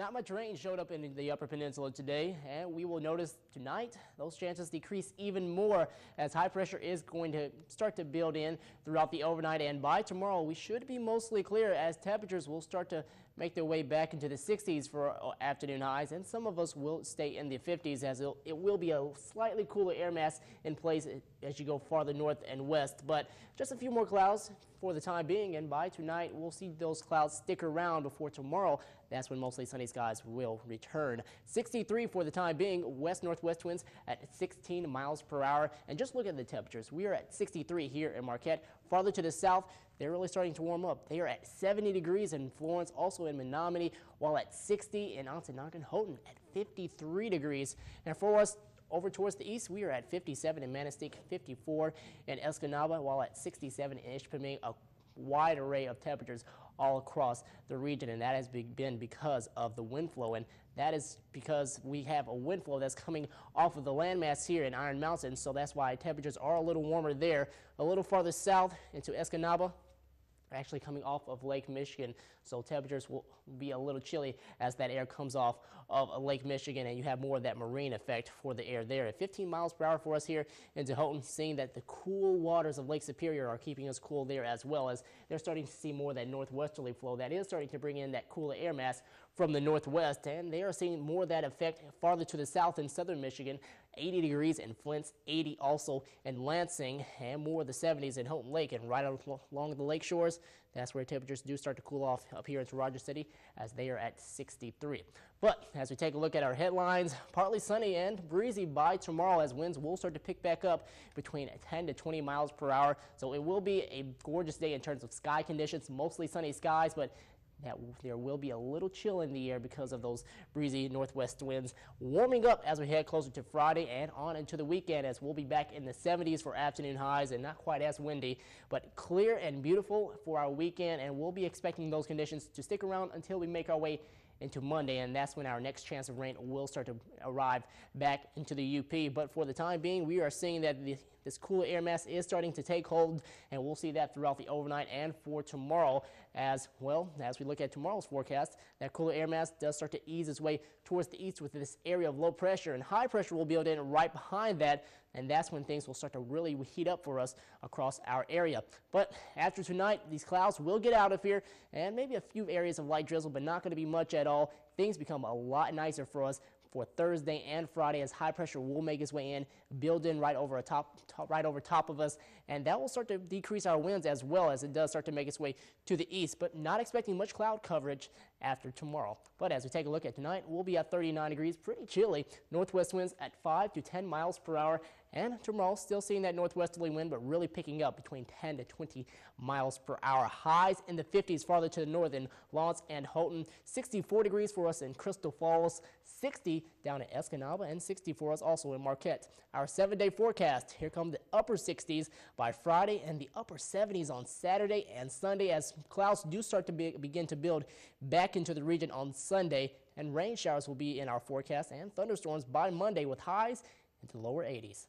Not much rain showed up in the Upper Peninsula today, and we will notice tonight those chances decrease even more as high pressure is going to start to build in throughout the overnight, and by tomorrow we should be mostly clear as temperatures will start to make their way back into the 60s for afternoon highs, and some of us will stay in the 50s as it will be a slightly cooler air mass in place as you go farther north and west. But just a few more clouds for the time being, and by tonight we'll see those clouds stick around before tomorrow. That's when mostly sunny skies will return. 63 for the time being, west-northwest winds at 16 miles per hour. And just look at the temperatures. We are at 63 here in Marquette. Farther to the south, they're really starting to warm up. They are at 70 degrees in Florence, also in Menominee, while at 60 in Ontonagon and Houghton at 53 degrees. And for us, over towards the east, we are at 57 in Manistique, 54 in Escanaba, while at 67 in Ishpeming. A wide array of temperatures all across the region, and that has been because of the wind flow, and that is because we have a wind flow that's coming off of the landmass here in Iron Mountain, so that's why temperatures are a little warmer there. A little farther south into Escanaba, actually coming off of Lake Michigan, so temperatures will be a little chilly as that air comes off of Lake Michigan, and you have more of that marine effect for the air there. At 15 miles per hour for us here into Houghton, seeing that the cool waters of Lake Superior are keeping us cool there, as well as they're starting to see more of that northwesterly flow that is starting to bring in that cooler air mass from the northwest, and they are seeing more of that effect farther to the south in southern Michigan. 80 degrees in Flint, 80 also in Lansing, and more of the 70s in Houghton Lake. And right along the lake shores, that's where temperatures do start to cool off up here into Rogers City, as they are at 63. But as we take a look at our headlines, partly sunny and breezy by tomorrow as winds will start to pick back up between 10 to 20 miles per hour. So it will be a gorgeous day in terms of sky conditions, mostly sunny skies, but there will be a little chill in the air because of those breezy northwest winds, warming up as we head closer to Friday and on into the weekend, as we'll be back in the 70s for afternoon highs and not quite as windy, but clear and beautiful for our weekend, and we'll be expecting those conditions to stick around until we make our way into Monday, and that's when our next chance of rain will start to arrive back into the UP. But for the time being, we are seeing that this cooler air mass is starting to take hold, and we'll see that throughout the overnight and for tomorrow as well. As we look at tomorrow's forecast, that cooler air mass does start to ease its way towards the east with this area of low pressure, and high pressure will build in right behind that, and that's when things will start to really heat up for us across our area. But after tonight, these clouds will get out of here, and maybe a few areas of light drizzle, but not going to be much at all. Things become a lot nicer for us for Thursday and Friday as high pressure will make its way in, build in right over top of us, and that will start to decrease our winds as well as it does start to make its way to the east, but not expecting much cloud coverage after tomorrow. But as we take a look at tonight, we'll be at 39 degrees, pretty chilly. Northwest winds at 5 to 10 miles per hour. And tomorrow, still seeing that northwesterly wind, but really picking up between 10 to 20 miles per hour. Highs in the 50s farther to the north in Lawrence and Houghton. 64 degrees for us in Crystal Falls. 60 down at Escanaba, and 60 for us also in Marquette. Our 7-day forecast, here come the upper 60s by Friday and the upper 70s on Saturday and Sunday as clouds do start to begin to build back into the region on Sunday, and rain showers will be in our forecast and thunderstorms by Monday with highs into the lower 80s.